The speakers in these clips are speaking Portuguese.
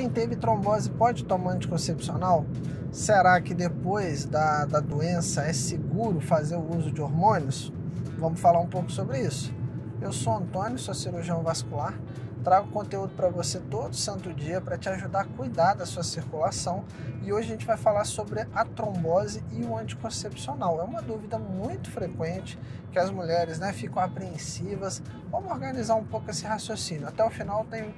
quem teve trombose pode tomar anticoncepcional? Será que depois da doença é seguro fazer o uso de hormônios? Vamos falar um pouco sobre isso. Eu sou Antônio, sou cirurgião vascular, trago conteúdo para você todo santo dia para te ajudar a cuidar da sua circulação, e hoje a gente vai falar sobre a trombose e o anticoncepcional. É uma dúvida muito frequente que as mulheres ficam apreensivas. Vamos organizar um pouco esse raciocínio. Até o final tenho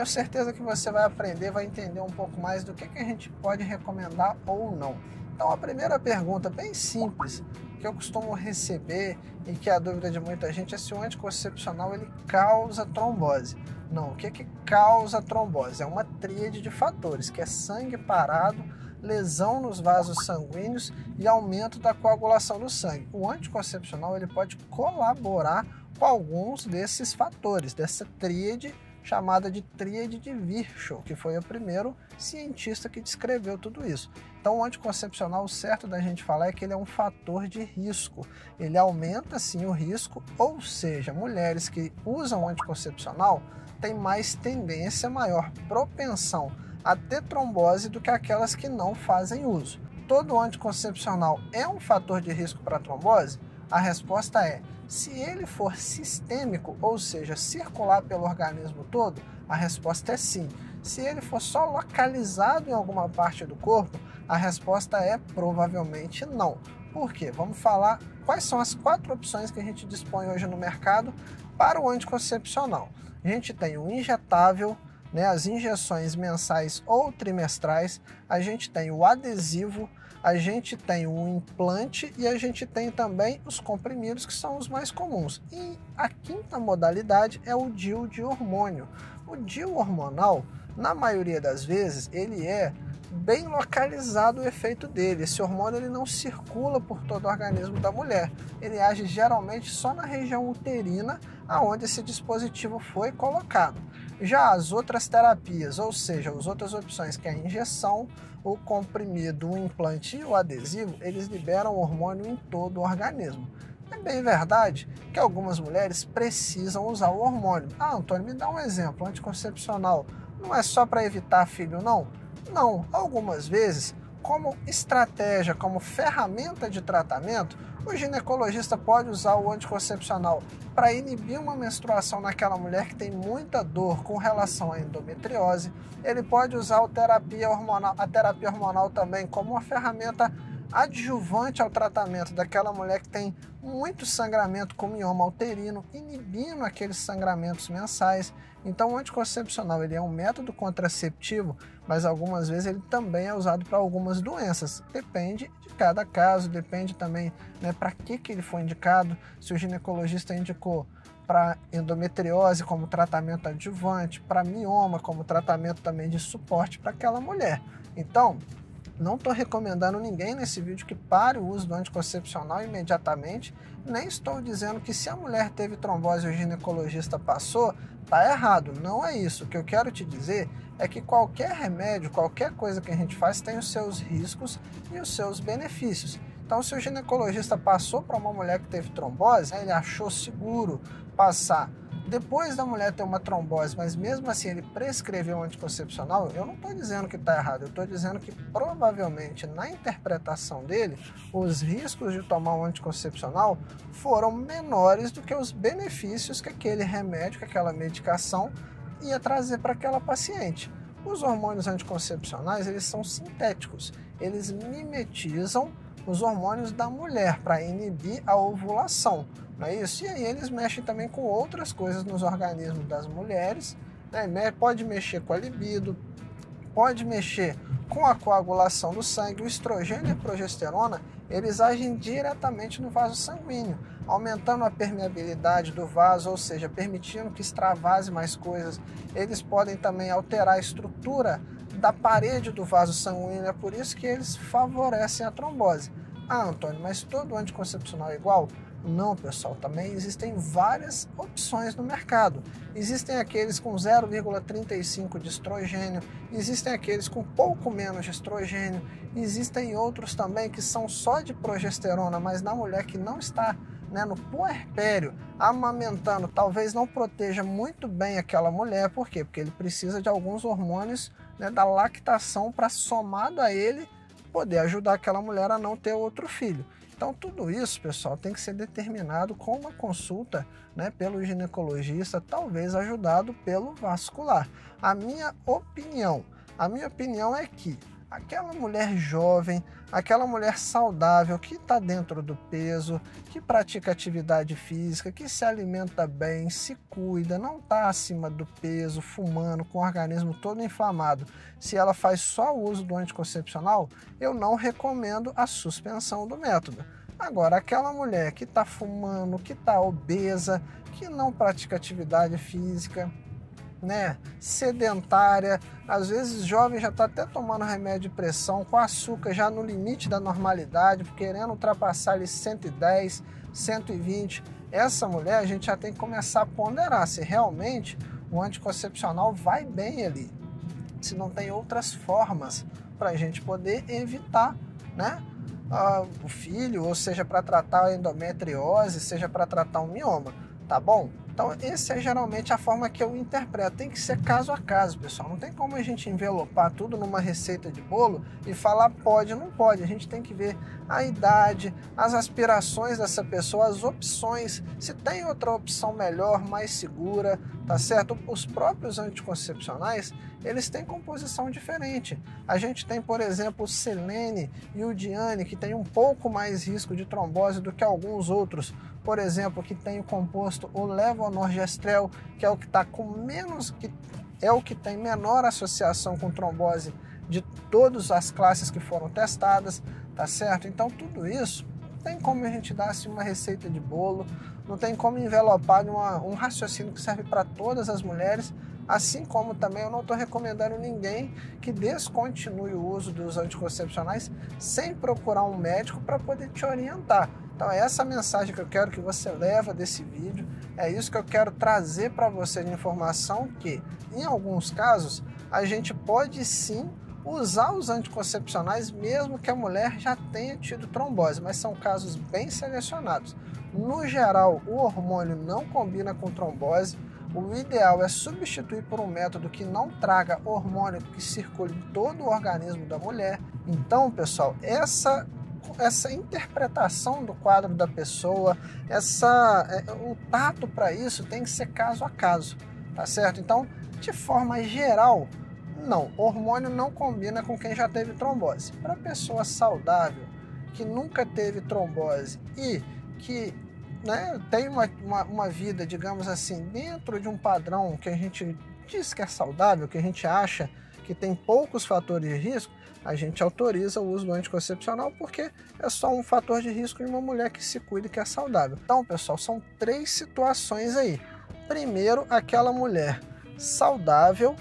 certeza que você vai aprender, vai entender um pouco mais do que a gente pode recomendar ou não. Então a primeira pergunta, bem simples, que eu costumo receber e que é a dúvida de muita gente é se o anticoncepcional ele causa trombose. Não, o que causa trombose? É uma tríade de fatores, que é sangue parado, lesão nos vasos sanguíneos e aumento da coagulação do sangue. O anticoncepcional ele pode colaborar com alguns desses fatores, dessa tríade chamada de tríade de Virchow, que foi o primeiro cientista que descreveu tudo isso. Então o anticoncepcional, o certo da gente falar é que ele é um fator de risco. Ele aumenta sim o risco, ou seja, mulheres que usam anticoncepcional têm mais tendência, maior propensão a ter trombose do que aquelas que não fazem uso. Todo anticoncepcional é um fator de risco para trombose? A resposta é: se ele for sistêmico, ou seja, circular pelo organismo todo, a resposta é sim. Se ele for só localizado em alguma parte do corpo, a resposta é provavelmente não. Por quê? Vamos falar quais são as 4 opções que a gente dispõe hoje no mercado para o anticoncepcional. A gente tem o injetável, as injeções mensais ou trimestrais, a gente tem o adesivo, a gente tem o implante e a gente tem também os comprimidos, que são os mais comuns. E a quinta modalidade é o DIU de hormônio. O DIU hormonal, na maioria das vezes, ele é bem localizado o efeito dele. Esse hormônio ele não circula por todo o organismo da mulher. Ele age geralmente só na região uterina, aonde esse dispositivo foi colocado. Já as outras terapias, ou seja, as outras opções, que é a injeção, o comprimido, o implante e o adesivo, eles liberam hormônio em todo o organismo. É bem verdade que algumas mulheres precisam usar o hormônio. Ah, Antônio, me dá um exemplo. Anticoncepcional não é só para evitar filho, não? Não, algumas vezes, como estratégia, como ferramenta de tratamento, o ginecologista pode usar o anticoncepcional para inibir uma menstruação naquela mulher que tem muita dor com relação à endometriose. Ele pode usar a terapia hormonal também como uma ferramenta adjuvante ao tratamento daquela mulher que tem muito sangramento com mioma uterino, inibindo aqueles sangramentos mensais. Então o anticoncepcional ele é um método contraceptivo, mas algumas vezes ele também é usado para algumas doenças. Depende de cada caso, depende também para que ele foi indicado. Se o ginecologista indicou para endometriose como tratamento adjuvante, para mioma como tratamento também de suporte para aquela mulher. Então, não estou recomendando ninguém nesse vídeo que pare o uso do anticoncepcional imediatamente, nem estou dizendo que se a mulher teve trombose e o ginecologista passou, está errado. Não é isso. O que eu quero te dizer é que qualquer remédio, qualquer coisa que a gente faz tem os seus riscos e os seus benefícios. Então, se o ginecologista passou para uma mulher que teve trombose, ele achou seguro passar depois da mulher ter uma trombose, mas mesmo assim ele prescreveu um anticoncepcional, eu não estou dizendo que está errado, eu estou dizendo que provavelmente na interpretação dele, os riscos de tomar um anticoncepcional foram menores do que os benefícios que aquele remédio, que aquela medicação ia trazer para aquela paciente. Os hormônios anticoncepcionais, eles são sintéticos, eles mimetizam os hormônios da mulher para inibir a ovulação, não é isso? E aí eles mexem também com outras coisas nos organismos das mulheres, pode mexer com a libido, pode mexer com a coagulação do sangue. O estrogênio e a progesterona, eles agem diretamente no vaso sanguíneo, aumentando a permeabilidade do vaso, ou seja, permitindo que extravase mais coisas. Eles podem também alterar a estrutura da parede do vaso sanguíneo, é por isso que eles favorecem a trombose. Ah, Antônio, mas todo anticoncepcional é igual? Não, pessoal, também existem várias opções no mercado. Existem aqueles com 0,35 de estrogênio, existem aqueles com pouco menos de estrogênio, existem outros também que são só de progesterona, mas na mulher que não está né, no puerpério, amamentando, talvez não proteja muito bem aquela mulher. Por quê? Porque ele precisa de alguns hormônios, né, da lactação para, somado a ele, poder ajudar aquela mulher a não ter outro filho. Então tudo isso, pessoal, tem que ser determinado com uma consulta, né, pelo ginecologista, talvez ajudado pelo vascular. A minha opinião é que aquela mulher jovem, aquela mulher saudável, que está dentro do peso, que pratica atividade física, que se alimenta bem, se cuida, não está acima do peso, fumando, com o organismo todo inflamado, se ela faz só o uso do anticoncepcional, eu não recomendo a suspensão do método. Agora, aquela mulher que está fumando, que está obesa, que não pratica atividade física, né, sedentária, às vezes jovem, já está até tomando remédio de pressão, com açúcar já no limite da normalidade, querendo ultrapassar ali 110, 120, essa mulher a gente já tem que começar a ponderar se realmente o anticoncepcional vai bem ali, se não tem outras formas para a gente poder evitar, né, o filho, ou seja, para tratar a endometriose, seja para tratar um mioma, tá bom? Então, essa é geralmente a forma que eu interpreto. Tem que ser caso a caso, pessoal. Não tem como a gente envelopar tudo numa receita de bolo e falar pode ou não pode. A gente tem que ver a idade, as aspirações dessa pessoa, as opções, se tem outra opção melhor, mais segura, tá certo? Os próprios anticoncepcionais, eles têm composição diferente. A gente tem, por exemplo, o Selene e o Diane, que tem um pouco mais risco de trombose do que alguns outros. Por exemplo, que tem o composto o levonorgestrel, que é o que está com menos, que é o que tem menor associação com trombose de todas as classes que foram testadas, tá certo? Então tudo isso não tem como a gente dar assim uma receita de bolo, não tem como envelopar um raciocínio que serve para todas as mulheres, assim como também eu não estou recomendando ninguém que descontinue o uso dos anticoncepcionais sem procurar um médico para poder te orientar. Então é essa mensagem que eu quero que você leve desse vídeo, é isso que eu quero trazer para você de informação, que em alguns casos a gente pode sim usar os anticoncepcionais mesmo que a mulher já tenha tido trombose, mas são casos bem selecionados. No geral, o hormônio não combina com trombose. O ideal é substituir por um método que não traga hormônio que circule em todo o organismo da mulher. Então, pessoal, essa interpretação do quadro da pessoa, o tato para isso tem que ser caso a caso, tá certo? Então, de forma geral, não, hormônio não combina com quem já teve trombose. Para pessoa saudável, que nunca teve trombose e que, né, tem uma vida, digamos assim, dentro de um padrão que a gente diz que é saudável, que a gente acha que tem poucos fatores de risco, a gente autoriza o uso do anticoncepcional porque é só um fator de risco de uma mulher que se cuida e que é saudável. Então, pessoal, são 3 situações aí. Primeiro, aquela mulher saudável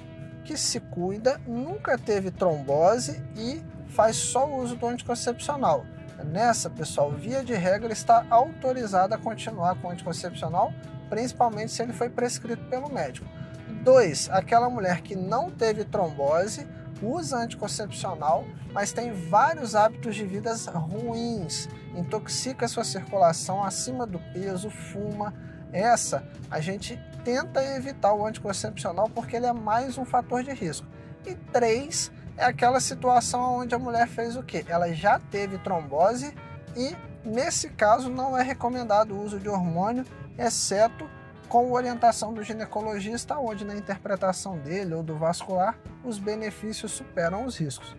que se cuida, nunca teve trombose e faz só o uso do anticoncepcional. Nessa, pessoal, via de regra, está autorizada a continuar com o anticoncepcional, principalmente se ele foi prescrito pelo médico. 2, aquela mulher que não teve trombose, usa anticoncepcional, mas tem vários hábitos de vida ruins, intoxica sua circulação, acima do peso, fuma. Essa, a gente tenta evitar o anticoncepcional porque ele é mais um fator de risco. E 3, é aquela situação onde a mulher fez o quê? Ela já teve trombose e, nesse caso, não é recomendado o uso de hormônio, exceto com orientação do ginecologista, onde na interpretação dele ou do vascular, os benefícios superam os riscos.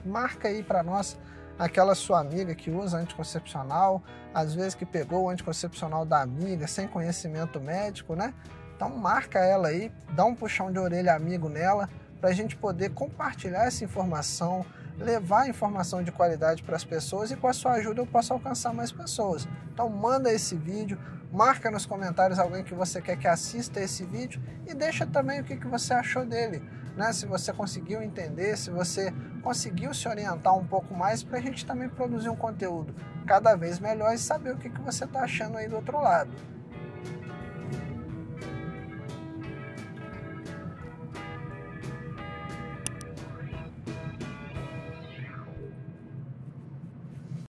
Marca aí para nós aquela sua amiga que usa anticoncepcional, às vezes que pegou o anticoncepcional da amiga sem conhecimento médico, né? Então marca ela aí, dá um puxão de orelha amigo nela, para a gente poder compartilhar essa informação, levar informação de qualidade para as pessoas e com a sua ajuda eu posso alcançar mais pessoas. Então manda esse vídeo, marca nos comentários alguém que você quer que assista esse vídeo e deixa também o que você achou dele, né? Se você conseguiu entender, se você conseguiu se orientar um pouco mais, para a gente também produzir um conteúdo cada vez melhor e saber o que você está achando aí do outro lado.